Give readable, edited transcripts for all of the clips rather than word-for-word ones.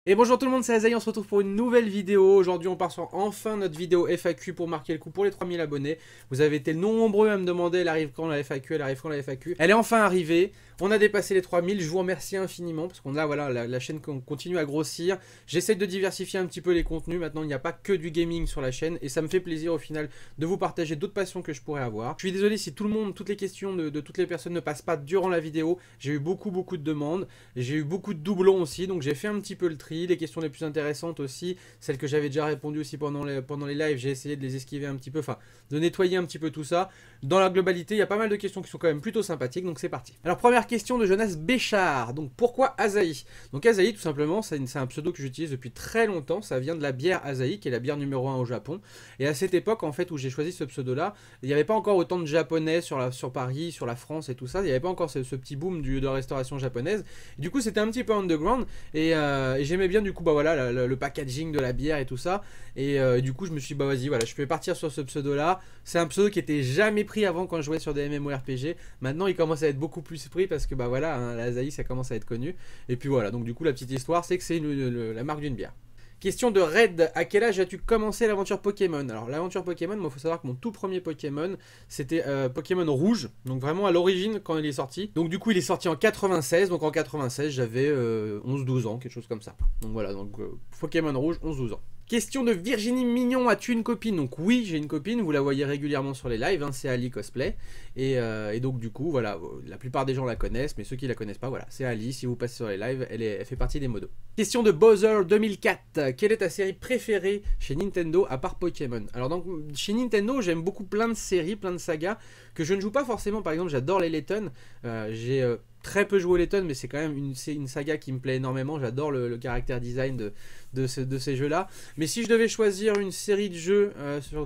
Et bonjour tout le monde, c'est Azaï, on se retrouve pour une nouvelle vidéo. Aujourd'hui on part sur enfin notre vidéo FAQ pour marquer le coup pour les 3000 abonnés. Vous avez été nombreux à me demander elle arrive quand la FAQ, elle arrive quand la FAQ. Elle est enfin arrivée, on a dépassé les 3000, je vous remercie infiniment parce qu'on a voilà la chaîne continue à grossir. J'essaie de diversifier un petit peu les contenus, maintenant il n'y a pas que du gaming sur la chaîne et ça me fait plaisir au final de vous partager d'autres passions que je pourrais avoir. Je suis désolé si tout le monde, toutes les questions de toutes les personnes ne passent pas durant la vidéo. J'ai eu beaucoup de demandes, j'ai eu beaucoup de doublons aussi, donc j'ai fait un petit peu le tri. Les questions les plus intéressantes aussi, celles que j'avais déjà répondu aussi pendant les lives, j'ai essayé de les esquiver un petit peu, enfin de nettoyer un petit peu tout ça. Dans la globalité, il y a pas mal de questions qui sont quand même plutôt sympathiques, donc c'est parti. Alors première question de Jonas Béchard, donc pourquoi Azaï? Donc Azaï tout simplement, c'est un pseudo que j'utilise depuis très longtemps, ça vient de la bière Azaï, qui est la bière numéro 1 au Japon. Et à cette époque en fait où j'ai choisi ce pseudo là, il n'y avait pas encore autant de japonais sur Paris, sur la France et tout ça, il n'y avait pas encore ce petit boom de la restauration japonaise. Et du coup c'était un petit peu underground et j'aimais bien du coup bah voilà le packaging de la bière et tout ça et du coup je me suis dit bah vas-y voilà je peux partir sur ce pseudo là. C'est un pseudo qui était jamais pris avant quand je jouais sur des MMORPG. Maintenant il commence à être beaucoup plus pris parce que bah voilà hein, la Azaï ça commence à être connu. Et puis voilà donc du coup la petite histoire c'est que c'est la marque d'une bière. Question de Red, à quel âge as-tu commencé l'aventure Pokémon? Alors l'aventure Pokémon, moi il faut savoir que mon tout premier Pokémon, c'était Pokémon Rouge, donc vraiment à l'origine quand il est sorti. Donc du coup il est sorti en 96, donc en 96 j'avais 11-12 ans, quelque chose comme ça. Donc voilà, donc Pokémon Rouge, 11-12 ans. Question de Virginie Mignon, as-tu une copine? Donc oui, j'ai une copine, vous la voyez régulièrement sur les lives, hein, c'est Ali Cosplay. Et donc du coup, voilà, la plupart des gens la connaissent, mais ceux qui la connaissent pas, voilà, c'est Ali, si vous passez sur les lives, elle fait partie des modos. Question de Bowser 2004, quelle est ta série préférée chez Nintendo à part Pokémon? Alors donc, chez Nintendo, j'aime beaucoup plein de séries, plein de sagas, que je ne joue pas forcément, par exemple j'adore les Layton, j'ai très peu joué aux Layton, mais c'est quand même une saga qui me plaît énormément. J'adore le caractère design de ces jeux-là. Mais si je devais choisir une série de jeux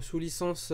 sous licence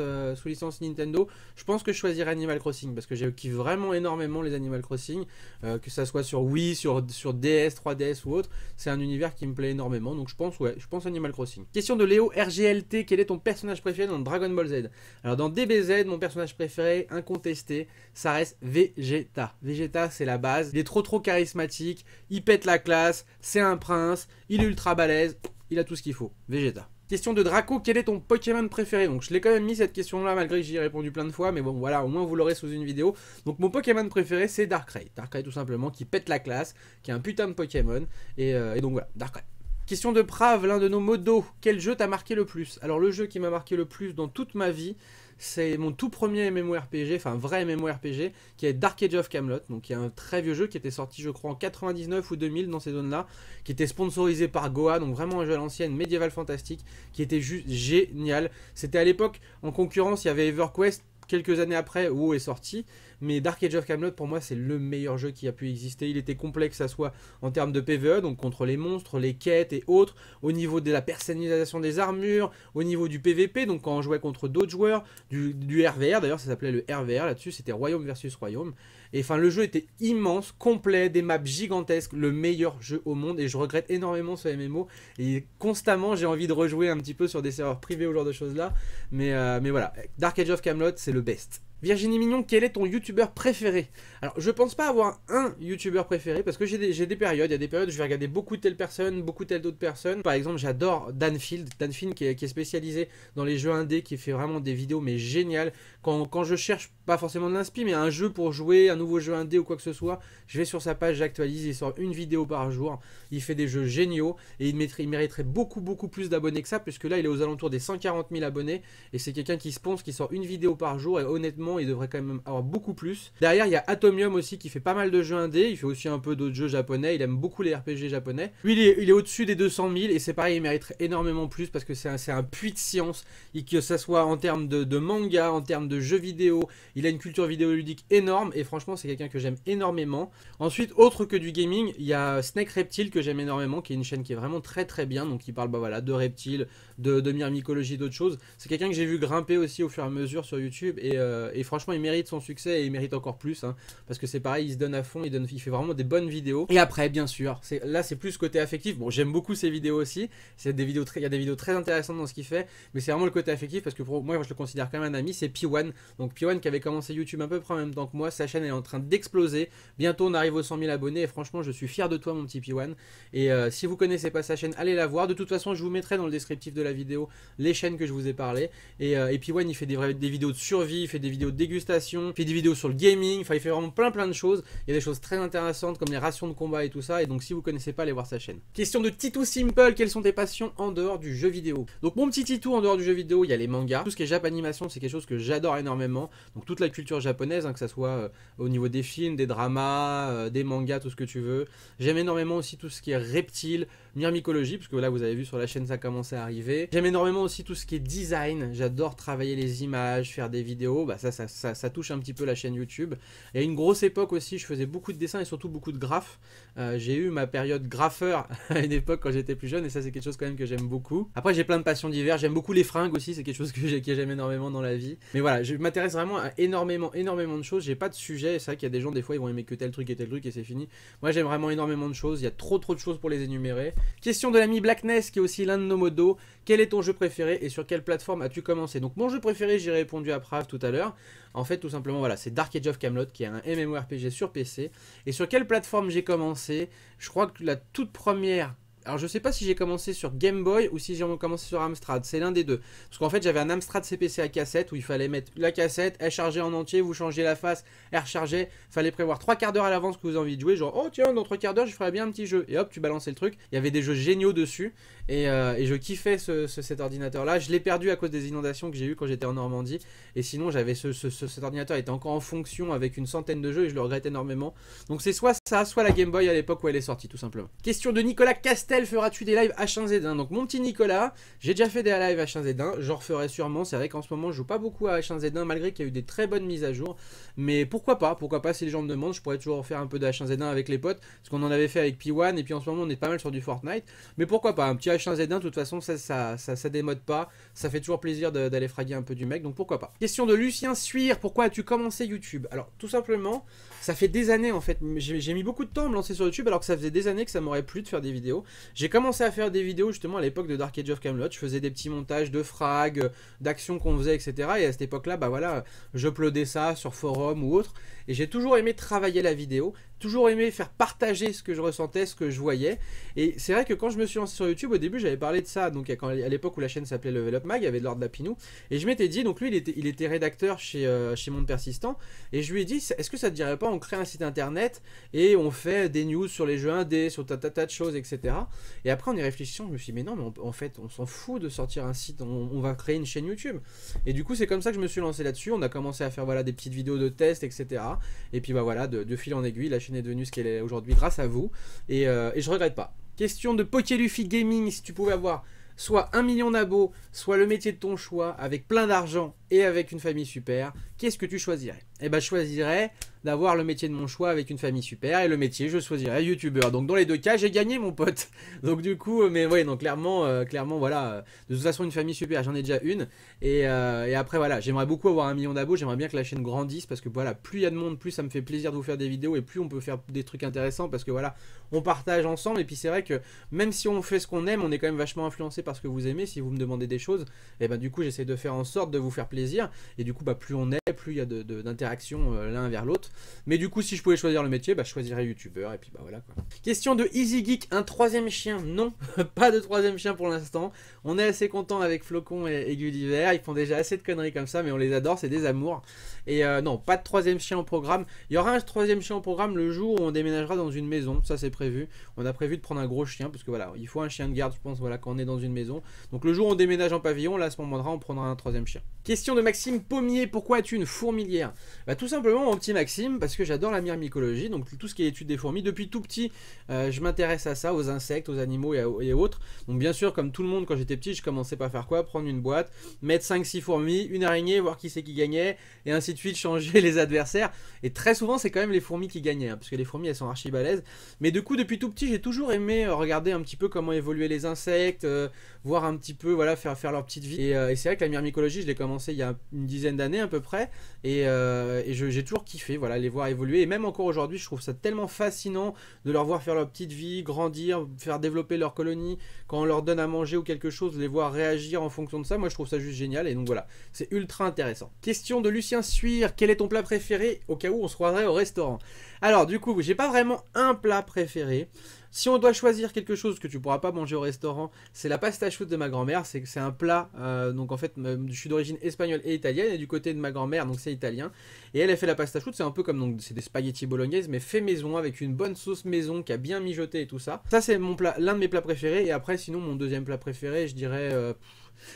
Nintendo, je pense que je choisirais Animal Crossing parce que je kiffe vraiment énormément les Animal Crossing, que ça soit sur Wii, sur DS, 3DS ou autre. C'est un univers qui me plaît énormément, donc je pense Animal Crossing. Question de Léo RGLT, quel est ton personnage préféré dans Dragon Ball Z? Alors dans DBZ, mon personnage préféré, incontesté, ça reste Vegeta. Vegeta, c'est la base. Il est trop charismatique, il pète la classe, c'est un prince, il est ultra balèze, il a tout ce qu'il faut. Vegeta. Question de Draco, quel est ton Pokémon préféré? Donc je l'ai quand même mis cette question là malgré que j'y ai répondu plein de fois, mais bon voilà, au moins vous l'aurez sous une vidéo. Donc mon Pokémon préféré c'est Darkrai. Darkrai tout simplement, qui pète la classe, qui est un putain de Pokémon, et donc voilà, Darkrai. Question de Prav, l'un de nos modos, quel jeu t'a marqué le plus? Alors le jeu qui m'a marqué le plus dans toute ma vie, c'est mon tout premier MMORPG, enfin vrai MMORPG, qui est Dark Age of Camelot, donc qui est un très vieux jeu qui était sorti je crois en 99 ou 2000 dans ces zones-là, qui était sponsorisé par Goa, donc vraiment un jeu à l'ancienne, médiéval fantastique, qui était juste génial. C'était à l'époque, en concurrence, il y avait EverQuest, quelques années après, WoW est sorti, mais Dark Age of Camelot pour moi c'est le meilleur jeu qui a pu exister. Il était complet que ça soit en termes de PvE, donc contre les monstres, les quêtes et autres, au niveau de la personnalisation des armures, au niveau du PvP, donc quand on jouait contre d'autres joueurs, du RVR, d'ailleurs ça s'appelait le RVR là-dessus, c'était Royaume versus Royaume. Et enfin le jeu était immense, complet, des maps gigantesques, le meilleur jeu au monde, et je regrette énormément ce MMO, et constamment j'ai envie de rejouer un petit peu sur des serveurs privés ou ce genre de choses là, mais voilà, Dark Age of Camelot c'est le best. Virginie Mignon, quel est ton youtubeur préféré? Alors, je pense pas avoir un youtubeur préféré parce que j'ai des périodes. Il y a des périodes où je vais regarder beaucoup de telle personne, beaucoup telle d'autres personnes. Par exemple, j'adore Danfield. Danfield qui est spécialisé dans les jeux indés, qui fait vraiment des vidéos mais géniales. Quand je cherche pas forcément de l'inspi, mais un jeu pour jouer, un nouveau jeu indé ou quoi que ce soit, je vais sur sa page, j'actualise, il sort une vidéo par jour. Il fait des jeux géniaux et il mériterait beaucoup plus d'abonnés que ça, puisque là il est aux alentours des 140 000 abonnés et c'est quelqu'un qui se pense, qui sort une vidéo par jour, et honnêtement il devrait quand même avoir beaucoup plus. Derrière il y a Atomium aussi qui fait pas mal de jeux indés, il fait aussi un peu d'autres jeux japonais, il aime beaucoup les RPG japonais. Lui il est au-dessus des 200 000 et c'est pareil, il mériterait énormément plus parce que c'est un puits de science, et que ça soit en termes de manga, en termes de jeux vidéo, il a une culture vidéoludique énorme et franchement c'est quelqu'un que j'aime énormément. Ensuite, autre que du gaming, il y a Snake Reptile que j'aime énormément, qui est une chaîne qui est vraiment très bien, donc qui parle bah voilà, de reptiles, de myrmicologie, d'autres choses. C'est quelqu'un que j'ai vu grimper aussi au fur et à mesure sur YouTube, et et franchement il mérite son succès et il mérite encore plus, hein, parce que c'est pareil, il se donne à fond, il fait vraiment des bonnes vidéos. Et après bien sûr, là c'est plus côté affectif, bon j'aime beaucoup ses vidéos aussi, il y a des vidéos très intéressantes dans ce qu'il fait, mais c'est vraiment le côté affectif parce que pour moi je le considère comme un ami. C'est P1, donc P1 qui avait commencé YouTube à peu près en même temps que moi, sa chaîne elle est en train d'exploser, bientôt on arrive aux 100 000 abonnés et franchement je suis fier de toi mon petit P1. Et si vous connaissez pas sa chaîne, allez la voir, de toute façon je vous mettrai dans le descriptif de la vidéo les chaînes que je vous ai parlé. Et P1 il fait des vidéos de survie, il fait des vidéos de dégustation, il fait des vidéos sur le gaming, enfin il fait vraiment plein de choses. Il y a des choses très intéressantes comme les rations de combat et tout ça, et donc si vous connaissez pas, allez voir sa chaîne. Question de Titou Simple, quelles sont tes passions en dehors du jeu vidéo? Donc mon petit Titou, en dehors du jeu vidéo, il y a les mangas, tout ce qui est Japanimation, c'est quelque chose que j'adore énormément, donc toute la culture japonaise, hein, que ça soit au niveau des films, des dramas, des mangas, tout ce que tu veux. J'aime énormément aussi tout ce qui est reptiles, myrmicologie, parce que là vous avez vu sur la chaîne ça commençait à arriver. J'aime énormément aussi tout ce qui est design, j'adore travailler les images, faire des vidéos, bah ça touche un petit peu la chaîne YouTube. Et à une grosse époque aussi, je faisais beaucoup de dessins et surtout beaucoup de graphes. J'ai eu ma période graffeur à une époque quand j'étais plus jeune, et ça c'est quelque chose quand même que j'aime beaucoup. Après j'ai plein de passions diverses, j'aime beaucoup les fringues aussi, c'est quelque chose que j'aime énormément dans la vie. Mais voilà, je m'intéresse vraiment à énormément de choses, j'ai pas de sujet, c'est vrai qu'il y a des gens des fois ils vont aimer que tel truc et c'est fini. Moi j'aime vraiment énormément de choses, il y a trop de choses pour les énumérer. Question de l'ami Blackness qui est aussi l'un de nos modos, quel est ton jeu préféré et sur quelle plateforme as-tu commencé? Donc mon jeu préféré, j'ai répondu à Prav tout à l'heure. En fait tout simplement voilà, c'est Dark Age of Camelot qui est un MMORPG sur PC. Et sur quelle plateforme j'ai commencé? Je crois que la toute première... Alors je sais pas si j'ai commencé sur Game Boy ou si j'ai commencé sur Amstrad, c'est l'un des deux. Parce qu'en fait j'avais un Amstrad CPC à cassette où il fallait mettre la cassette, elle chargeait en entier, vous changez la face, elle rechargeait. Fallait prévoir 3 quarts d'heure à l'avance que vous avez envie de jouer, genre oh tiens dans 3 quarts d'heure je ferais bien un petit jeu. Et hop tu balançais le truc, il y avait des jeux géniaux dessus. Et je kiffais cet ordinateur là, je l'ai perdu à cause des inondations que j'ai eu quand j'étais en Normandie. Et sinon j'avais cet ordinateur était encore en fonction avec une centaine de jeux et je le regrette énormément. Donc c'est soit ça, soit la Game Boy à l'époque où elle est sortie tout simplement. Question de Nicolas Castel, feras-tu des lives H1Z1? Donc mon petit Nicolas, j'ai déjà fait des lives H1Z1, j'en referai sûrement. C'est vrai qu'en ce moment je joue pas beaucoup à H1Z1 malgré qu'il y a eu des très bonnes mises à jour. Mais pourquoi pas si les gens me demandent, je pourrais toujours faire un peu de H1Z1 avec les potes. Parce qu'on en avait fait avec P1 et puis en ce moment on est pas mal sur du Fortnite. Mais pourquoi pas, un petit H1Z1 de toute façon ça démode pas. Ça fait toujours plaisir d'aller fraguer un peu du mec, donc pourquoi pas. Question de Lucien Suire, pourquoi as-tu commencé YouTube? Alors tout simplement, ça fait des années en fait, j'ai mis beaucoup de temps à me lancer sur YouTube alors que ça faisait des années que ça m'aurait plu de faire des vidéos. J'ai commencé à faire des vidéos justement à l'époque de Dark Age of Camelot, je faisais des petits montages de frags, d'actions qu'on faisait etc. Et à cette époque là, bah voilà, j'uploadais ça sur forum ou autre. Et j'ai toujours aimé travailler la vidéo, toujours aimé faire partager ce que je ressentais, ce que je voyais. Et c'est vrai que quand je me suis lancé sur YouTube, au début j'avais parlé de ça, donc à l'époque où la chaîne s'appelait Level Up Mag, il y avait Lord Lapinou. Et je m'étais dit, donc lui il était rédacteur chez Monde Persistant, et je lui ai dit, est-ce que ça te dirait pas on crée un site internet et on fait des news sur les jeux indés, sur tas de choses, etc. Et après en y réfléchissant, je me suis dit, mais non, mais en fait on s'en fout de sortir un site, on va créer une chaîne YouTube. Et du coup c'est comme ça que je me suis lancé là-dessus, on a commencé à faire voilà, des petites vidéos de tests, etc. Et puis bah voilà, de fil en aiguille, la chaîne est devenue ce qu'elle est aujourd'hui grâce à vous, et je regrette pas. Question de Pokéluffy Gaming, si tu pouvais avoir soit 1 million d'abos, soit le métier de ton choix, avec plein d'argent et avec une famille super, qu'est-ce que tu choisirais? Eh ben je choisirais d'avoir le métier de mon choix avec une famille super, et le métier je choisirais youtubeur. Donc dans les deux cas j'ai gagné mon pote. Donc du coup, mais ouais, donc clairement voilà, de toute façon une famille super, j'en ai déjà une. Et après voilà, j'aimerais beaucoup avoir 1 million d'abos, j'aimerais bien que la chaîne grandisse, parce que voilà, plus il y a de monde, plus ça me fait plaisir de vous faire des vidéos, et plus on peut faire des trucs intéressants, parce que voilà, on partage ensemble. Et puis c'est vrai que même si on fait ce qu'on aime, on est quand même vachement influencé par ce que vous aimez. Si vous me demandez des choses, et ben du coup j'essaie de faire en sorte de vous faire plaisir, et du coup bah plus on est, plus il y a d'interaction l'un vers l'autre. Mais du coup si je pouvais choisir le métier, bah je choisirais youtubeur, et puis bah voilà quoi. Question de Easy Geek, un troisième chien? Non, pas de troisième chien pour l'instant. On est assez content avec Flocon et Gulliver, ils font déjà assez de conneries comme ça, mais on les adore, c'est des amours. Et non, pas de troisième chien au programme. Il y aura un troisième chien au programme le jour où on déménagera dans une maison, ça c'est prévu. On a prévu de prendre un gros chien, parce que voilà, il faut un chien de garde, je pense, voilà, quand on est dans une maison. Donc le jour où on déménage en pavillon, là à ce moment-là, on prendra un troisième chien. Question de Maxime Pommier, pourquoi as-tu une fourmilière? Bah tout simplement mon petit Maxime, parce que j'adore la myrmicologie, donc tout ce qui est étude des fourmis. Depuis tout petit, je m'intéresse à ça, aux insectes, aux animaux et autres. Donc bien sûr, comme tout le monde, quand j'étais petit, je commençais par faire quoi? Prendre une boîte, mettre 5-6 fourmis, une araignée, voir qui c'est qui gagnait, et ainsi de suite, changer les adversaires. Et très souvent, c'est quand même les fourmis qui gagnaient, hein, parce que les fourmis, elles sont archi balèzes. Mais du coup, depuis tout petit, j'ai toujours aimé regarder un petit peu comment évoluaient les insectes, voir un petit peu, voilà, faire leur petite vie. Et c'est vrai que la myrmicologie, je l'ai commencé il y a une dizaine d'années à peu près, et j'ai toujours kiffé, voilà, les voir évoluer, et même encore aujourd'hui, je trouve ça tellement fascinant de leur voir faire leur petite vie, grandir, faire développer leur colonie, quand on leur donne à manger ou quelque chose, les voir réagir en fonction de ça, moi je trouve ça juste génial, et donc voilà, c'est ultra intéressant. Question de Lucien Suire, quel est ton plat préféré au cas où on se croiserait au restaurant? Alors du coup, j'ai pas vraiment un plat préféré. Si on doit choisir quelque chose que tu pourras pas manger au restaurant, c'est la pasta choux de ma grand-mère. C'est un plat, donc en fait, je suis d'origine espagnole et italienne, et du côté de ma grand-mère, donc c'est italien. Et elle a fait la pasta choux, c'est un peu comme, donc c'est des spaghettis bolognaise, mais fait maison, avec une bonne sauce maison qui a bien mijoté et tout ça. Ça c'est mon plat, l'un de mes plats préférés. Et après, sinon, mon deuxième plat préféré, je dirais...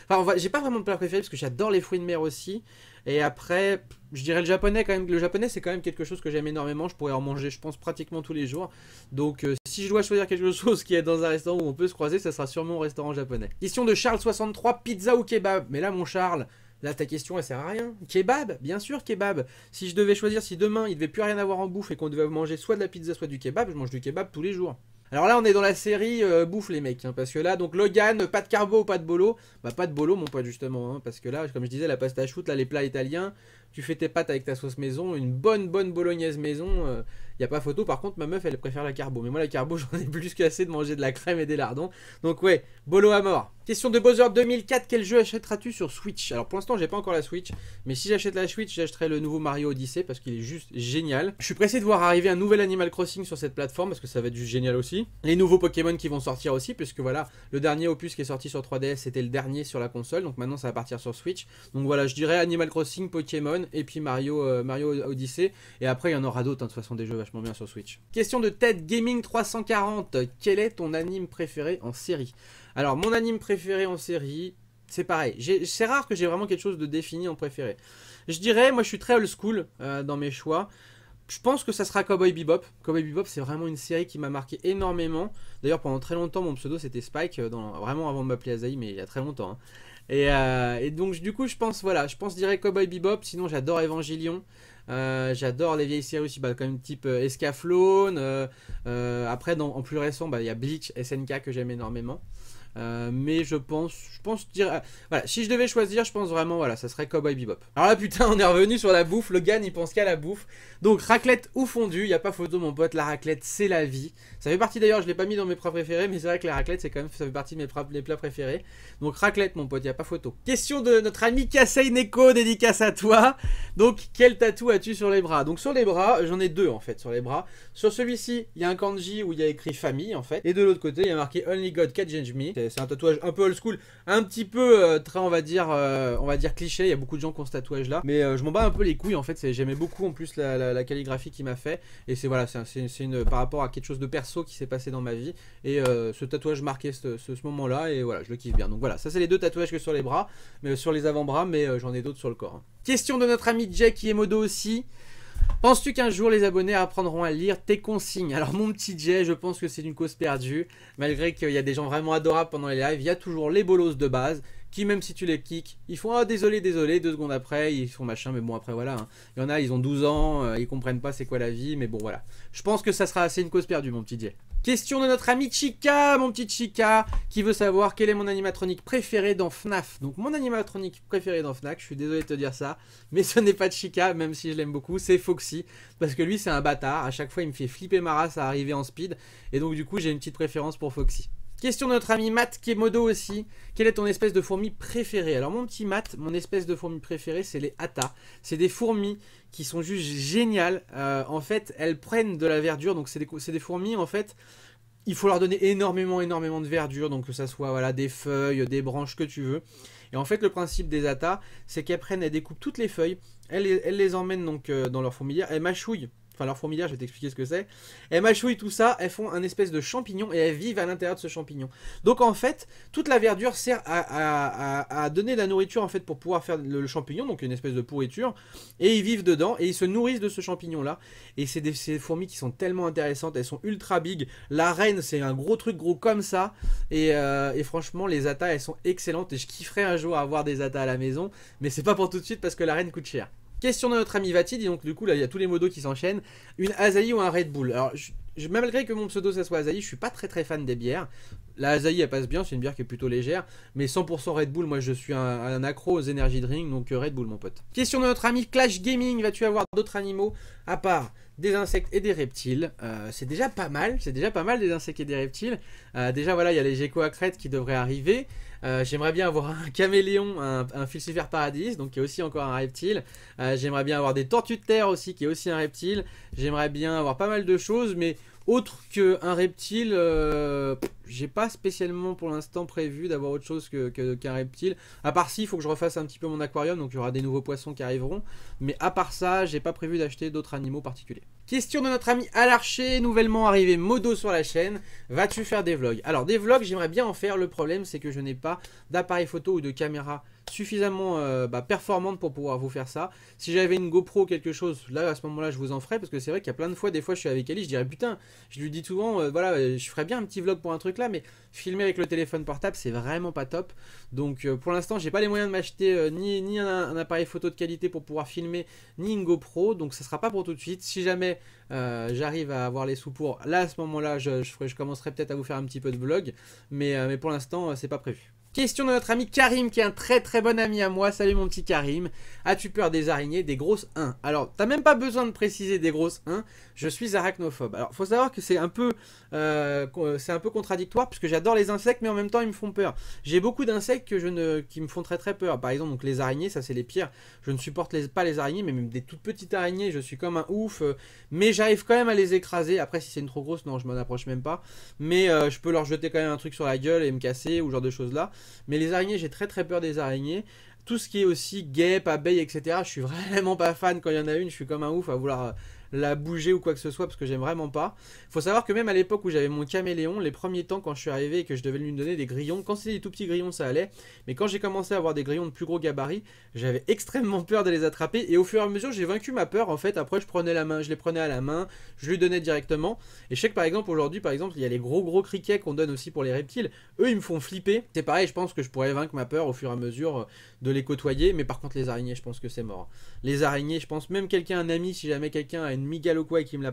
Enfin, j'ai pas vraiment de plat préféré parce que j'adore les fruits de mer aussi. Et après, je dirais le japonais quand même. Le japonais, c'est quand même quelque chose que j'aime énormément. Je pourrais en manger, je pense, pratiquement tous les jours. Donc, si je dois choisir quelque chose qui est dans un restaurant où on peut se croiser, ça sera sûrement au restaurant japonais. Question de Charles63, pizza ou kebab? Mais là, mon Charles, là, ta question, elle sert à rien. Kebab? Bien sûr, kebab. Si je devais choisir, si demain, il devait plus rien avoir en bouffe et qu'on devait manger soit de la pizza, soit du kebab, je mange du kebab tous les jours. Alors là on est dans la série bouffe les mecs, hein, parce que là donc Logan, pas de carbo ou pas de bolo? Bah pas de bolo mon pote justement, hein, parce que là comme je disais la pasta choux, là les plats italiens, tu fais tes pâtes avec ta sauce maison, une bonne bolognaise maison, y a pas photo. Par contre ma meuf elle préfère la carbo, mais moi la carbo j'en ai plus qu'assez de manger de la crème et des lardons, donc ouais, bolo à mort. Question de Bowser 2004, quel jeu achèteras-tu sur Switch? Alors pour l'instant j'ai pas encore la Switch, mais si j'achète la Switch j'achèterai le nouveau Mario Odyssey parce qu'il est juste génial. Je suis pressé de voir arriver un nouvel Animal Crossing sur cette plateforme parce que ça va être juste génial aussi. Les nouveaux Pokémon qui vont sortir aussi, puisque voilà, le dernier opus qui est sorti sur 3DS c'était le dernier sur la console, donc maintenant ça va partir sur Switch. Donc voilà, je dirais Animal Crossing, Pokémon et puis Mario Odyssey, et après il y en aura d'autres, hein, de toute façon des jeux vachement bien sur Switch. Question de Ted Gaming 340, quel est ton anime préféré en série? Alors mon anime préféré en série, c'est pareil, c'est rare que j'ai vraiment quelque chose de défini en préféré. Je dirais, moi je suis très old school dans mes choix. Je pense que ça sera Cowboy Bebop. Cowboy Bebop, c'est vraiment une série qui m'a marqué énormément. D'ailleurs, pendant très longtemps, mon pseudo c'était Spike, vraiment avant de m'appeler Azaï, mais il y a très longtemps. Hein. Et donc, du coup, je pense, voilà, je dirais Cowboy Bebop. Sinon, j'adore Evangelion. J'adore les vieilles séries aussi, bah, comme type Escaflowne. Après, en plus récent, bah, il y a Bleach, SNK que j'aime énormément. Mais je pense dire, voilà, si je devais choisir, je pense vraiment, voilà, ça serait Cowboy Bebop. Alors là, putain, on est revenu sur la bouffe. Logan, il pense qu'à la bouffe. Donc, raclette ou fondue, il n'y a pas photo, mon pote. La raclette, c'est la vie. Ça fait partie d'ailleurs, je l'ai pas mis dans mes plats préférés, mais c'est vrai que la raclette, c'est quand même, ça fait partie de mes plats préférés. Donc, raclette, mon pote, il n'y a pas photo. Question de notre ami Kasei Neko, dédicace à toi. Donc, quel tatou as-tu sur les bras? Donc, sur les bras, j'en ai deux en fait, sur les bras. Sur celui-ci, il y a un kanji où il y a écrit famille en fait. Et de l'autre côté, il y a marqué Only God Can Change Me. C'est un tatouage un peu old school, un petit peu très on va dire cliché. Il y a beaucoup de gens qui ont ce tatouage là, mais je m'en bats un peu les couilles en fait. J'aimais beaucoup en plus la calligraphie qu'il m'a fait, et c'est voilà, c'est par rapport à quelque chose de perso qui s'est passé dans ma vie, et ce tatouage marquait ce moment là, et voilà, je le kiffe bien. Donc voilà, ça c'est les deux tatouages que sur les bras, mais sur les avant-bras, mais j'en ai d'autres sur le corps. Hein. Question de notre ami Jay qui est modo aussi. Penses-tu qu'un jour les abonnés apprendront à lire tes consignes? Alors mon petit Jay, je pense que c'est une cause perdue. Malgré qu'il y a des gens vraiment adorables pendant les lives, il y a toujours les bolos de base qui, même si tu les kicks, ils font ah désolé, 2 secondes après, ils font machin, mais bon après voilà. Hein. Il y en a, ils ont 12 ans, ils comprennent pas c'est quoi la vie, mais bon voilà. Je pense que ça sera assez une cause perdue mon petit Jay. Question de notre ami Chica, mon petit Chica, qui veut savoir quel est mon animatronique préféré dans FNAF. Donc mon animatronique préféré dans FNAF, je suis désolé de te dire ça, mais ce n'est pas Chica, même si je l'aime beaucoup, c'est Foxy. Parce que lui c'est un bâtard, à chaque fois il me fait flipper ma race à arriver en speed, et donc du coup j'ai une petite préférence pour Foxy. Question de notre ami Matt qui est modo aussi. Quelle est ton espèce de fourmi préférée? Alors mon petit Matt, mon espèce de fourmi préférée c'est les Atta. C'est des fourmis qui sont juste géniales. En fait elles prennent de la verdure, donc c'est des fourmis en fait. Il faut leur donner énormément de verdure, donc que ça soit voilà, des feuilles, des branches que tu veux. Et en fait le principe des Atta c'est qu'elles prennent, elles découpent toutes les feuilles, elles les emmènent donc dans leur fourmilière, elles mâchouillent. Enfin leur fourmilière, je vais t'expliquer ce que c'est. Elles mâchouillent tout ça, elles font un espèce de champignon et elles vivent à l'intérieur de ce champignon. Donc en fait, toute la verdure sert à donner de la nourriture en fait pour pouvoir faire le champignon, donc une espèce de pourriture. Et ils vivent dedans et ils se nourrissent de ce champignon là. Et c'est des fourmis qui sont tellement intéressantes, elles sont ultra big. La reine c'est un gros truc gros comme ça. Et franchement les Atta elles sont excellentes et je kifferais un jour avoir des Atta à la maison. Mais c'est pas pour tout de suite parce que la reine coûte cher. Question de notre ami Vatid, et donc du coup là il y a tous les modos qui s'enchaînent. Une Asahi ou un Red Bull? Alors malgré que mon pseudo ça soit Asahi, je suis pas très fan des bières. La Asahi elle passe bien, c'est une bière qui est plutôt légère, mais 100% Red Bull, moi je suis un accro aux energy drink, donc Red Bull mon pote. Question de notre ami Clash Gaming, vas-tu avoir d'autres animaux à part des insectes et des reptiles? C'est déjà pas mal, des insectes et des reptiles. Déjà voilà, il y a les geckos à crête qui devraient arriver. J'aimerais bien avoir un caméléon, un Filcifer Paradis, donc qui est aussi encore un reptile. J'aimerais bien avoir des tortues de terre aussi, qui est aussi un reptile. J'aimerais bien avoir pas mal de choses, mais autre qu'un reptile, j'ai pas spécialement pour l'instant prévu d'avoir autre chose qu'un reptile. À part si, il faut que je refasse un petit peu mon aquarium, donc il y aura des nouveaux poissons qui arriveront. Mais à part ça, j'ai pas prévu d'acheter d'autres animaux particuliers. Question de notre ami Alarcher, nouvellement arrivé Modo sur la chaîne. Vas-tu faire des vlogs? Alors des vlogs, j'aimerais bien en faire. Le problème, c'est que je n'ai pas d'appareil photo ou de caméra suffisamment performante pour pouvoir vous faire ça. Si j'avais une GoPro ou quelque chose, là à ce moment là je vous en ferai, parce que c'est vrai qu'il y a plein de fois, des fois je suis avec Ali, je dirais putain, je lui dis souvent voilà, je ferais bien un petit vlog pour un truc là, mais filmer avec le téléphone portable c'est vraiment pas top. Donc pour l'instant j'ai pas les moyens de m'acheter ni un appareil photo de qualité pour pouvoir filmer, ni une GoPro, donc ça sera pas pour tout de suite. Si jamais j'arrive à avoir les sous pour, là à ce moment là je commencerai peut-être à vous faire un petit peu de vlog, mais pour l'instant c'est pas prévu. Question de notre ami Karim, qui est un très très bon ami à moi. Salut mon petit Karim. As-tu peur des araignées, des grosses 1? Alors, t'as même pas besoin de préciser des grosses 1. Je suis arachnophobe. Alors, faut savoir que c'est un peu contradictoire, puisque j'adore les insectes, mais en même temps, ils me font peur. J'ai beaucoup d'insectes qui me font très très peur. Par exemple, donc les araignées, ça c'est les pires. Je ne supporte pas les araignées, mais même des toutes petites araignées, je suis comme un ouf. Mais j'arrive quand même à les écraser. Après, si c'est une trop grosse, non, je m'en approche même pas. Mais je peux leur jeter quand même un truc sur la gueule et me casser, ou ce genre de choses là. Mais les araignées, j'ai très très peur des araignées. Tout ce qui est aussi guêpes, abeilles, etc. Je suis vraiment pas fan. Quand il y en a une, je suis comme un ouf à vouloir la bouger ou quoi que ce soit, parce que j'aime vraiment pas. Faut savoir que même à l'époque où j'avais mon caméléon, les premiers temps quand je suis arrivé et que je devais lui donner des grillons, quand c'était des tout petits grillons ça allait, mais quand j'ai commencé à avoir des grillons de plus gros gabarit, j'avais extrêmement peur de les attraper, et au fur et à mesure j'ai vaincu ma peur en fait. Après je les prenais à la main, je lui donnais directement, et je sais que par exemple aujourd'hui il y a les gros criquets qu'on donne aussi pour les reptiles, eux ils me font flipper. C'est pareil, je pense que je pourrais vaincre ma peur au fur et à mesure de les côtoyer, mais par contre les araignées je pense que c'est mort. Les araignées, je pense même un ami, si jamais quelqu'un a une migale ou quoi et qui me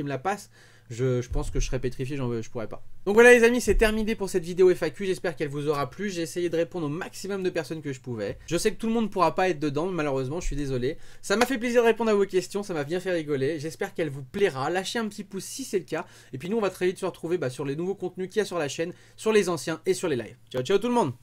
la passe, je pense que je serais pétrifié, je pourrais pas. Donc voilà les amis, c'est terminé pour cette vidéo FAQ, j'espère qu'elle vous aura plu. J'ai essayé de répondre au maximum de personnes que je pouvais. Je sais que tout le monde ne pourra pas être dedans, malheureusement, je suis désolé. Ça m'a fait plaisir de répondre à vos questions, ça m'a bien fait rigoler. J'espère qu'elle vous plaira. Lâchez un petit pouce si c'est le cas. Et puis nous, on va très vite se retrouver sur les nouveaux contenus qu'il y a sur la chaîne, sur les anciens et sur les lives. Ciao ciao tout le monde!